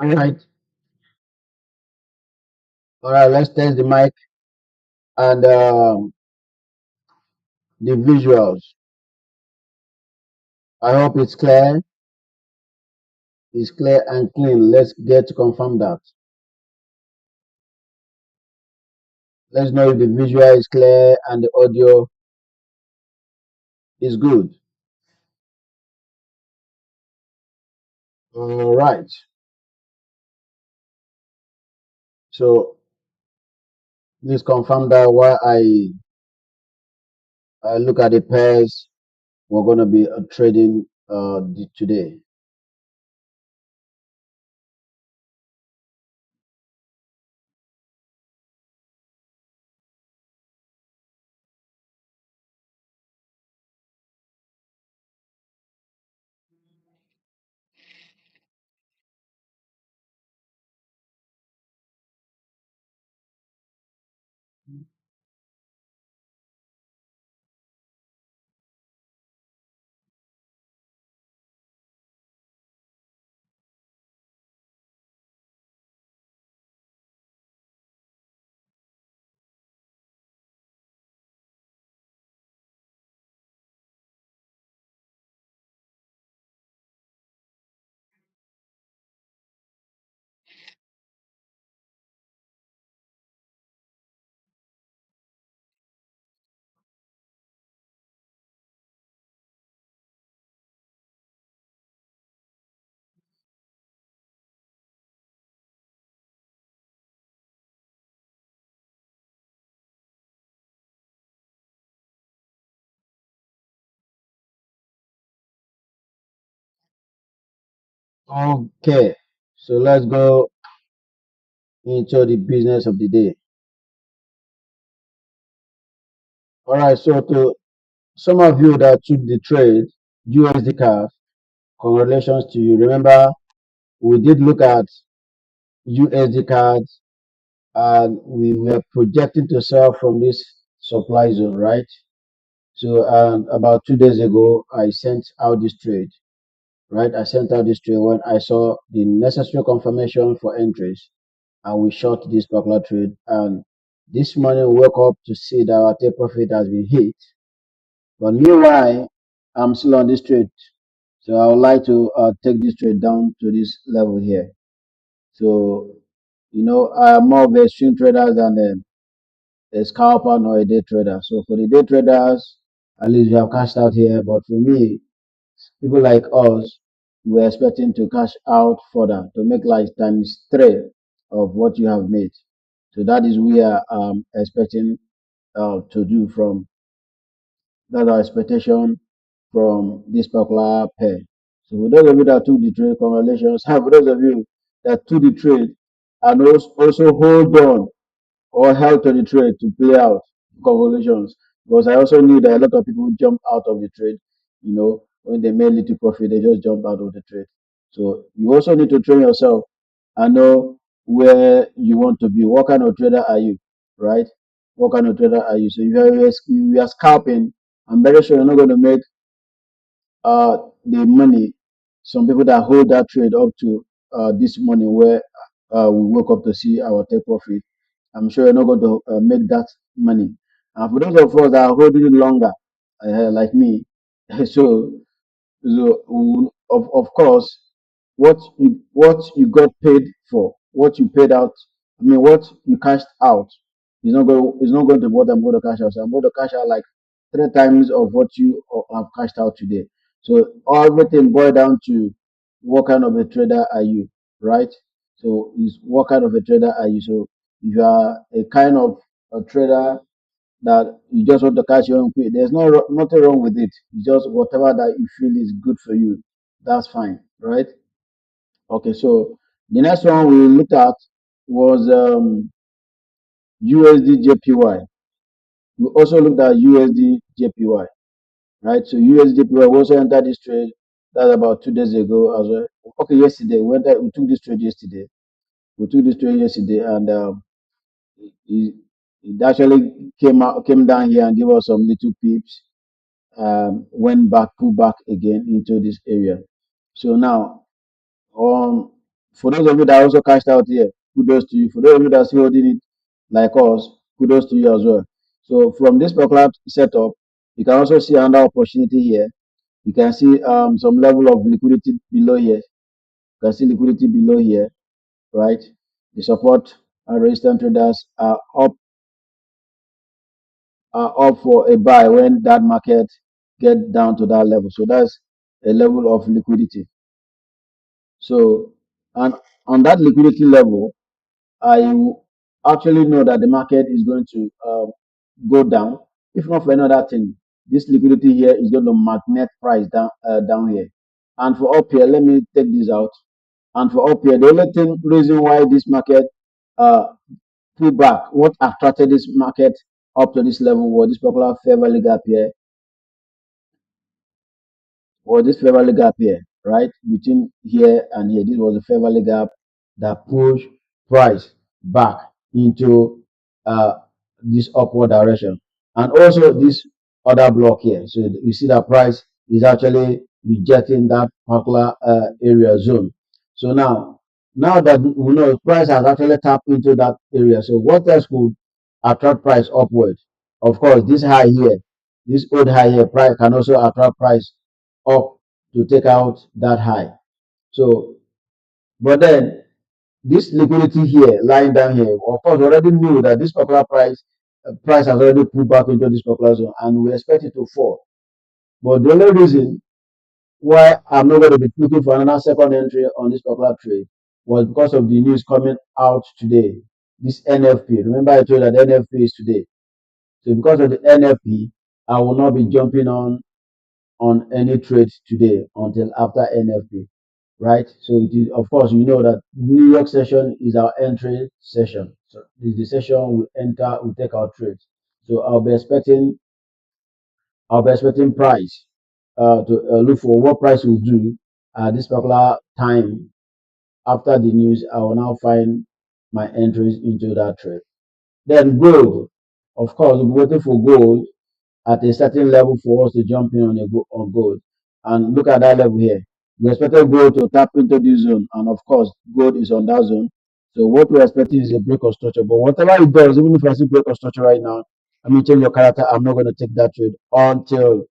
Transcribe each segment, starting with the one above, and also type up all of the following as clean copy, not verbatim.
All right. All right. Let's test the mic and the visuals. I hope it's clear. It's clear and clean. Let's get to confirm that. Let's know if the visual is clear and the audio is good. All right. So please confirm that while I look at the pairs we're going to be trading today. Okay, so let's go into the business of the day. All right, so to some of you that took the trade, USD card, congratulations to you. Remember, we did look at USD cards and we were projecting to sell from this supply zone, right? So about 2 days ago, I sent out this trade, right? I sent out this trade when I saw the necessary confirmation for entries, and we short this particular trade. And this morning, we woke up to see that our take profit has been hit. But meanwhile, I'm still on this trade, so I would like to take this trade down to this level here. So, I'm more of a swing trader than a scalper nor a day trader. So for the day traders, at least we have cashed out here. But for me, people like us, we're expecting to cash out further to make like times three of what you have made. So that is we are expecting to do from that's our expectation from this particular pair. So for those of you that took the trade, congratulations. And for those of you that took the trade and also hold on or held to the trade to play out, congratulations. Because I also knew that a lot of people jumped out of the trade, when they made little profit, they just jumped out of the trade. So you also need to train yourself and know where you want to be. What kind of trader are you, right? What kind of trader are you? So if you are scalping, I'm very sure you're not going to make the money. Some people that hold that trade up to this morning where we woke up to see our take profit, I'm sure you're not going to make that money. And for those of us that are holding it longer, like me, so of course, what you got paid for, what you paid out, I mean, what you cashed out is not going to be what I'm going to cash out. So I'm going to cash out like three times of what you have cashed out today. So everything boils down to what kind of a trader are you, right? So is what kind of a trader are you? So if you are a kind of a trader that you just want to catch your own quick. There's nothing wrong with it. It's just whatever that you feel is good for you. That's fine, right? Okay, so the next one we looked at was USD JPY. We also looked at USD JPY, right? So USD JPY we also entered this trade. That's about 2 days ago as well. Okay, yesterday we took this trade yesterday. We took this trade yesterday, and it, it actually came down here and gave us some little peeps. Went back, pulled back again into this area. So now, For those of you that also cashed out here, kudos to you. For those of you that are still holding it like us, kudos to you as well. So from this particular setup, you can also see another opportunity here. You can see some level of liquidity below here. You can see liquidity below here, right? The support and resistance traders are up for a buy when that market get down to that level. So that's a level of liquidity. So, and on that liquidity level, I actually know that the market is going to go down. If not for another thing, this liquidity here is going to magnet price down here. And for up here, let me take this out. And for up here, the only reason why this market uh, pulled back, what attracted this market up to this level was this particular fair value gap here, or this fair value gap here, right? Between here and here, this was the fair value gap that pushed price back into uh, this upward direction. And also this other block here. So you see that price is actually rejecting that particular area zone. So now that we know price has actually tapped into that area. So what else could attract price upward? Of course, this high here, this old high here, price can also attract price up to take out that high. So, but then this liquidity here, lying down here, of course, we already knew that this particular price has already pulled back into this particular zone, and we expect it to fall. But the only reason why I'm not going to be looking for another second entry on this particular trade was because of the news coming out today. This NFP. Remember, I told you that NFP is today. So because of the NFP, I will not be jumping on any trade today until after NFP, right? So it is, of course, you know that New York session is our entry session. So this is the session we enter, we take our trades. So I'll be expecting price to look for what price will do at this particular time. After the news, I will now find my entries into that trade. Then gold, of course, we'll be waiting for gold at a certain level for us to jump in on gold. And look at that level here. We expected gold to tap into this zone, and of course, gold is on that zone. So what we're expecting is a break of structure. But whatever it does, even if I see break of structure right now, I mean change your character. I'm not going to take that trade until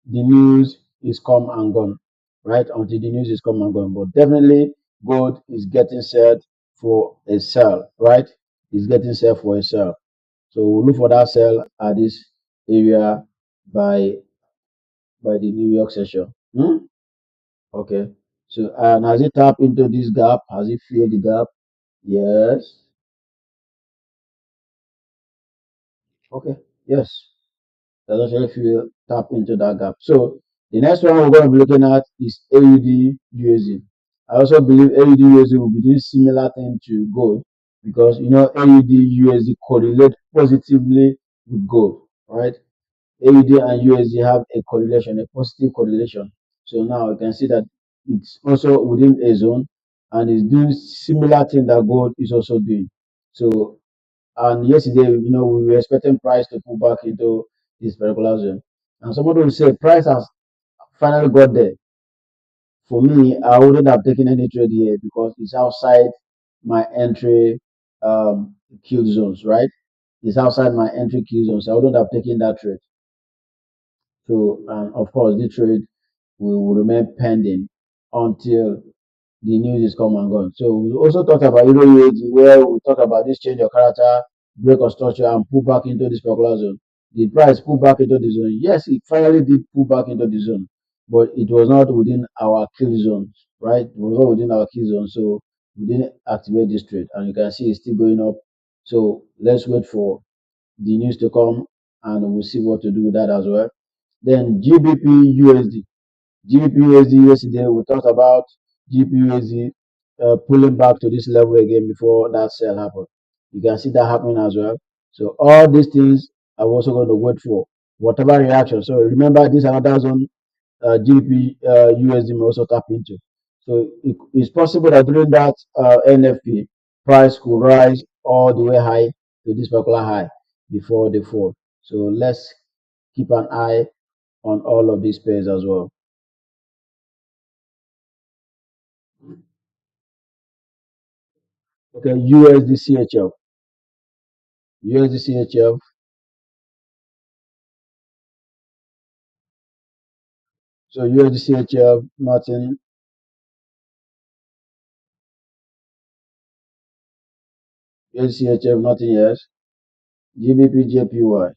the news is come and gone, right? Until the news is come and gone. But definitely, gold is getting set for a sell, right? It's getting set for a sell. So we'll look for that sell at this area by the New York session. Okay. So and has it tapped into this gap? Has it filled the gap? Yes. Okay. Yes. Does actually feel tap into that gap. So the next one we're going to be looking at is AUD USD. I also believe AUD USD will be doing similar thing to gold because you know AUD USD correlate positively with gold, right? AUD and USD have a correlation, a positive correlation. So now you can see that it's also within a zone and it's doing similar thing that gold is also doing. So and yesterday, we were expecting price to pull back into this particular zone. And somebody will say price has finally got there. For me, I wouldn't have taken any trade here because it's outside my entry kill zones, right? It's outside my entry kill zones. So I wouldn't have taken that trade. So, of course, the trade will remain pending until the news is come and gone. So we also talked about Euro UAD where we talk about this change of character, break of structure, and pull back into this particular zone. The price pull back into the zone. Yes, it finally did pull back into the zone, but it was not within our kill zones, right? It was not within our kill zone, so we didn't activate this trade. And you can see it's still going up. So let's wait for the news to come, and we'll see what to do with that as well. Then GBP USD. GPUSD yesterday, we talked about GPUSD pulling back to this level again before that sell happened. You can see that happening as well. So all these things I'm also going to wait for whatever reaction. So remember, this another zone GBP USD may also tap into. So it's possible that during that NFP, price could rise all the way high to this particular high before they fall. So let's keep an eye on all of these pairs as well. Okay, USD CHF. USD CHF. So USD CHF, nothing. USD CHF, nothing yet. GBP JPY.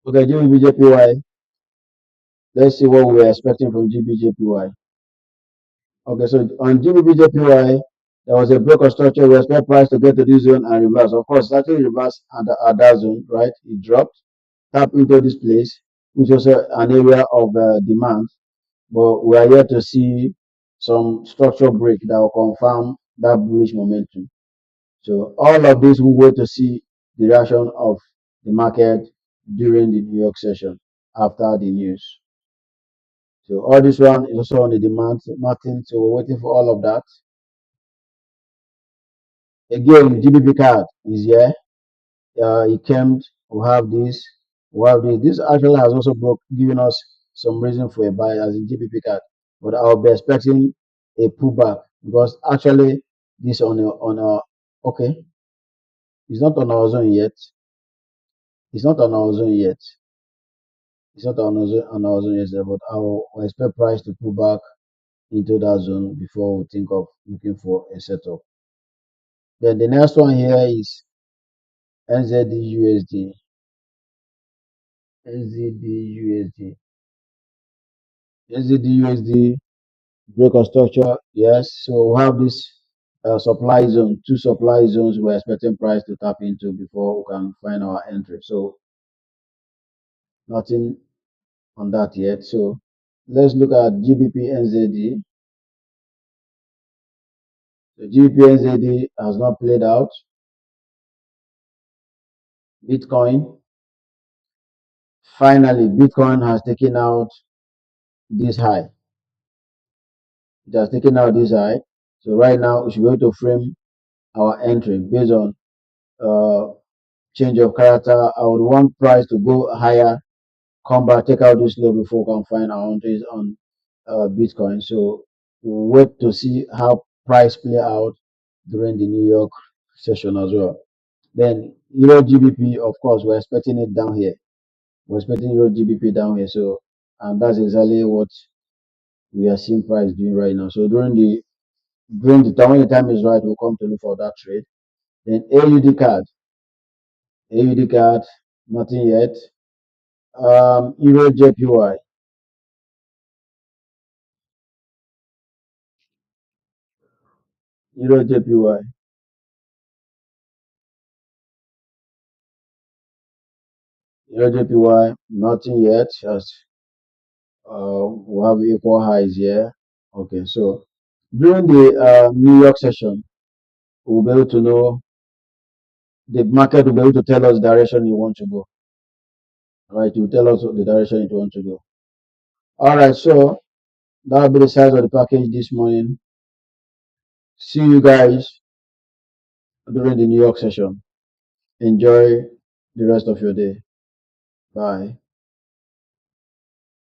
Okay, GBP JPY. Let's see what we're expecting from GBP JPY. Okay, so on GBP JPY, there was a break of structure. We expect price to get to this zone and reverse. Of course, it's actually reverse at that zone, right? It dropped, tap into this place, which is also an area of demand. But we are yet to see some structural break that will confirm that bullish momentum. So all of this we wait to see the reaction of the market during the New York session after the news. So all this one is also on the demand, nothing. So we're waiting for all of that. Again, GBP card is here. It came. We have this. We have this. This actually has also given us some reason for a buy as in GBP card. But I'll be expecting a pullback because actually this on a okay. It's not on our zone yet. It's not on our zone yet. It's not on our zone yet. But I'll expect price to pull back into that zone before we think of looking for a setup. Then the next one here is NZD USD. NZD USD. NZD USD break of structure. Yes. So we have this supply zone, two supply zones we're expecting price to tap into before we can find our entry. So nothing on that yet. So let's look at GBP NZD. The GBP NZD has not played out. Bitcoin. Finally, Bitcoin has taken out this high. It has taken out this high. So right now we should be able to frame our entry based on change of character. I would want price to go higher, come back, take out this low before we can find our entries on Bitcoin. So we'll wait to see how price play out during the New York session as well. Then Euro GBP, of course, we're expecting it down here. We're expecting Euro GBP down here. So, and that's exactly what we are seeing price doing right now. So during the time when the time is right, we'll come to look for that trade. Then AUD card, nothing yet. Euro JPY, Euro JPY, Euro JPY, nothing yet. As we have equal highs here. Okay, so during the New York session, we'll be able to know the market will be able to tell us the direction you want to go. All right, you tell us the direction you want to go. All right, so that'll be the size of the package this morning. See you guys during the New York session. Enjoy the rest of your day. Bye.